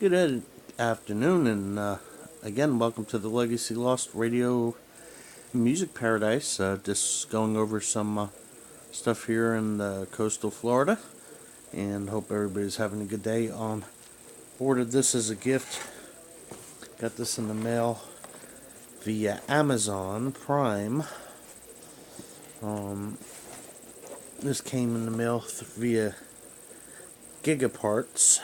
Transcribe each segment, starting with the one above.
Good afternoon, and again, welcome to the Legacy Lost Radio Music Paradise. Just going over some stuff here in coastal Florida, and hope everybody's having a good day. Ordered this as a gift. Got this in the mail via Amazon Prime. This came in the mail via Gigaparts.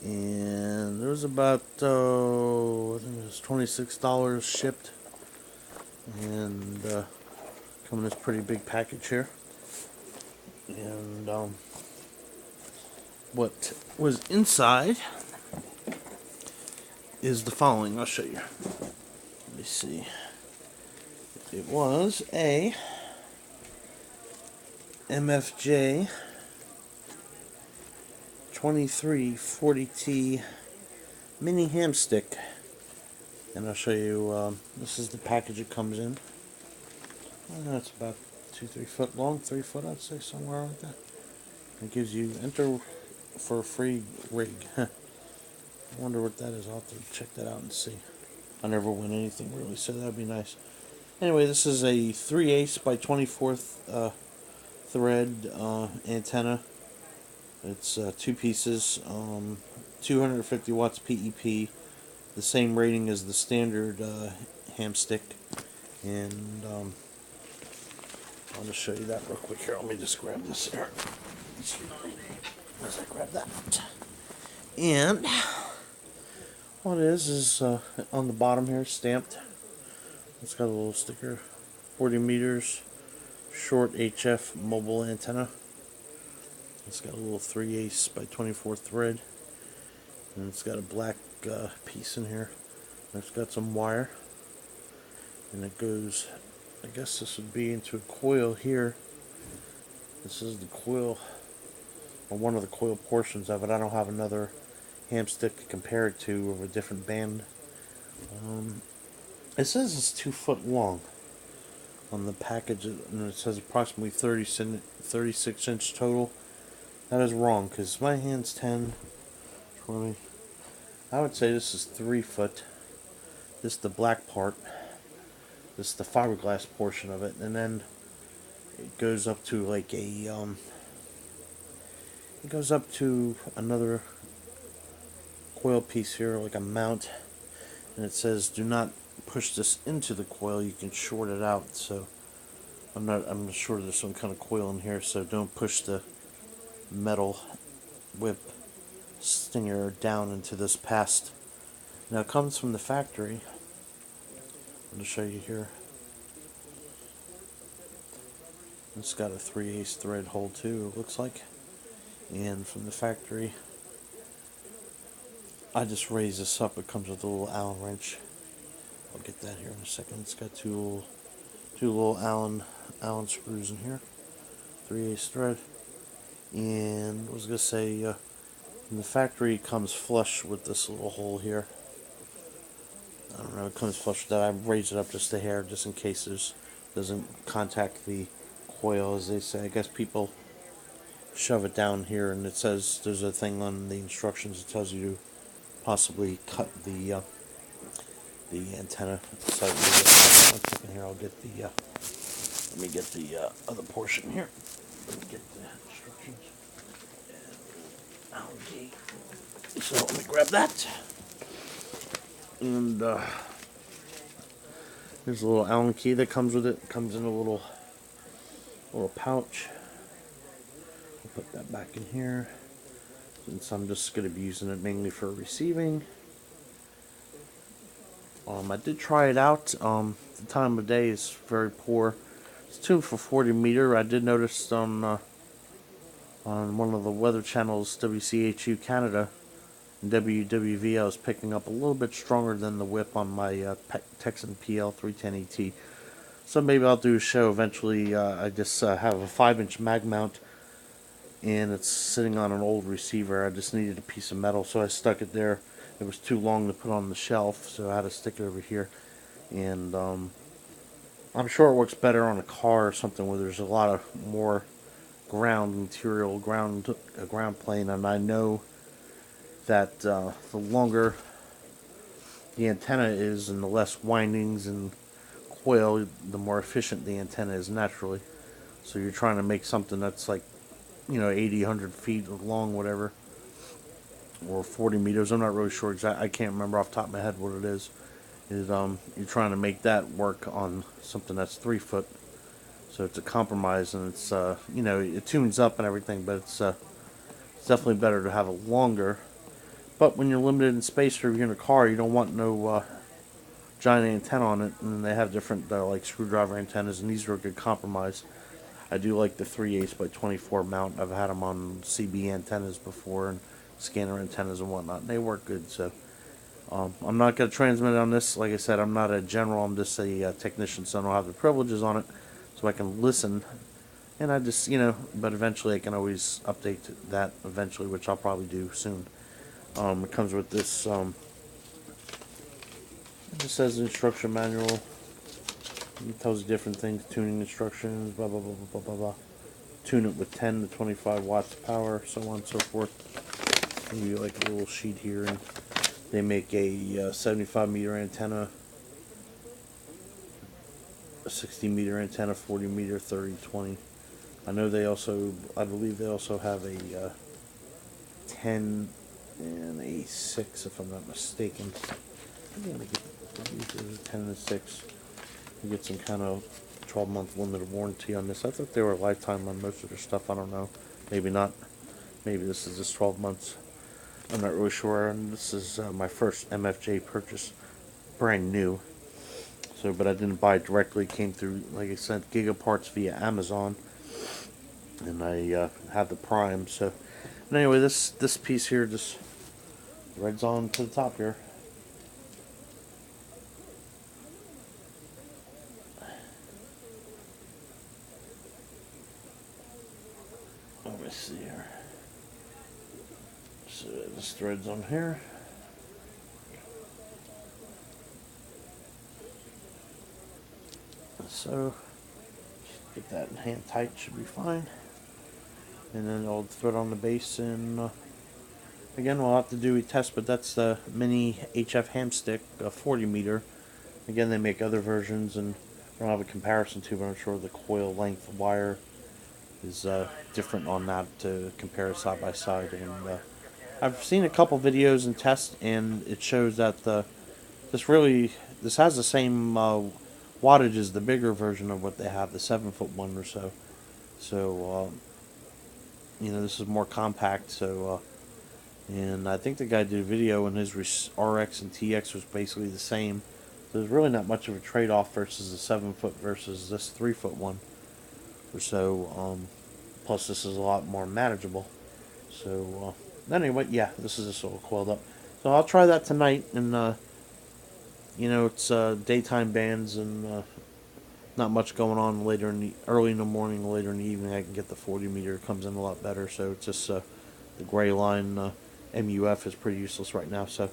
And there was about, I think it was $26 shipped. And come in this pretty big package here. And what was inside is the following. I'll show you. Let me see. It was a MFJ 2340T Mini Hamstick, and I'll show you. This is the package it comes in. It's about 2-3 foot long, 3 foot, I'd say, somewhere like that. It gives you enter for a free rig. I wonder what that is. I'll have to check that out and see. I never win anything really, so that'd be nice. Anyway, this is a 3/8 by 24 thread antenna. It's 2 pieces, 250 watts PEP, the same rating as the standard hamstick, and I'll just show you that real quick here. Let me just grab this here. As I grab that. And what it is on the bottom here, stamped. It's got a little sticker, 40 meters, short HF mobile antenna. It's got a little 3/8 by 24 thread, and it's got a black piece in here. It's got some wire, and it goes, I guess this would be into a coil here. This is the coil, or one of the coil portions of it. I don't have another hamstick to compare it to of a different band. It says it's 2 foot long on the package, and it says approximately 36 inch total. That is wrong, because my hand's 10, 20. I would say this is 3 foot. This is the black part. This is the fiberglass portion of it. And then it goes up to like a, it goes up to another coil piece here, like a mount. And it says, do not push this into the coil. You can short it out. So I'm sure there's some kind of coil in here. So don't push the metal whip stinger down into this past. Now it comes from the factory. I'm going to show you here. It's got a 3/8 thread hole too, it looks like. And from the factory, I just raised this up. It comes with a little Allen wrench. I'll get that here in a second. It's got two little Allen screws in here. 3/8 thread. And I was going to say, the factory comes flush with this little hole here. I don't know, it comes flush with that. I raised it up just a hair, just in case it doesn't contact the coil, as they say. I guess people shove it down here, and it says there's a thing on the instructions that tells you to possibly cut the antenna. So one second here, I'll get the, let me get the other portion here. Let me get the instructions. Allen key. So let me grab that. And there's a little Allen key that comes with it. It comes in a little pouch. I'll put that back in here, since I'm just going to be using it mainly for receiving. I did try it out. The time of day is very poor. It's tuned for 40 meter. I did notice on one of the weather channels, WCHU Canada and WWV, I was picking up a little bit stronger than the whip on my Texan PL 310ET. So maybe I'll do a show eventually. I just have a 5-inch mag mount, and it's sitting on an old receiver. I just needed a piece of metal, so I stuck it there. It was too long to put on the shelf, so I had to stick it over here. And I'm sure it works better on a car or something where there's a lot of more ground material, ground plane, and I know that the longer the antenna is and the less windings and coil, the more efficient the antenna is naturally. So you're trying to make something that's like, 80, 100 feet long, whatever, or 40 meters. I'm not really sure exactly. I can't remember off the top of my head what it is. You're trying to make that work on something that's 3 foot. So it's a compromise, and it's it tunes up and everything, but it's definitely better to have a longer. But when you're limited in space or you're in a car, you don't want no giant antenna on it, and they have different like screwdriver antennas, and these are a good compromise. I do like the 3/8 by 24 mount. I've had them on CB antennas before and scanner antennas and whatnot, and they work good. So I'm not going to transmit on this. Like I said, I'm not a general. I'm just a technician, so I don't have the privileges on it, so I can listen. And I just, but eventually I can always update that eventually, which I'll probably do soon. It comes with this. It just says instruction manual. It tells you different things, tuning instructions, blah, blah, blah, blah, blah, blah, blah. Tune it with 10 to 25 watts of power, so on and so forth. And you like a little sheet here, and they make a 75 meter antenna, a 60 meter antenna, 40 meter, 30, 20. I believe they also have a 10 and a 6, if I'm not mistaken. I'm going to get 10 and a 6. You get some kind of 12-month limited warranty on this. I thought they were a lifetime on most of their stuff. I don't know. Maybe not. Maybe this is just 12 months. I'm not really sure. And this is my first MFJ purchase, brand new. So, but I didn't buy it directly. It came through, like I said, Gigaparts via Amazon, and I have the Prime. So, and anyway, this piece here just threads on to the top here. Let me see here. So this threads on here. So get that hand tight, should be fine. And then I'll thread on the base, and again we'll have to do a test, but that's the Mini HF Hamstick, 40 meter. Again, they make other versions, and I don't have a comparison to, but I'm sure the coil length wire is different on that to compare side by side. And I've seen a couple videos and tests, and it shows that this has the same wattage as the bigger version of what they have, the 7-foot one or so. So this is more compact. So and I think the guy did a video, and his RX and TX was basically the same. So there's really not much of a trade-off versus the 7-foot versus this 3-foot one or so. Plus, this is a lot more manageable. So anyway, yeah, this is just all coiled up. So I'll try that tonight, and it's daytime bands, and not much going on early in the morning, later in the evening. I can get the 40 meter. It comes in a lot better. So it's just the gray line MUF is pretty useless right now. So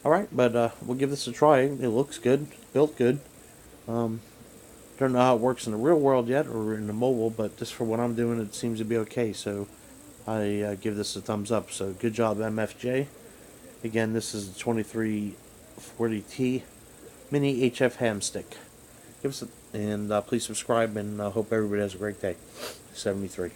all right, but we'll give this a try. It looks good, built good. Don't know how it works in the real world yet, or in the mobile, but just for what I'm doing, it seems to be okay. So I give this a thumbs up. So good job, MFJ. Again, this is the 2340T Mini HF Hamstick. Give us and please subscribe, and hope everybody has a great day. 73.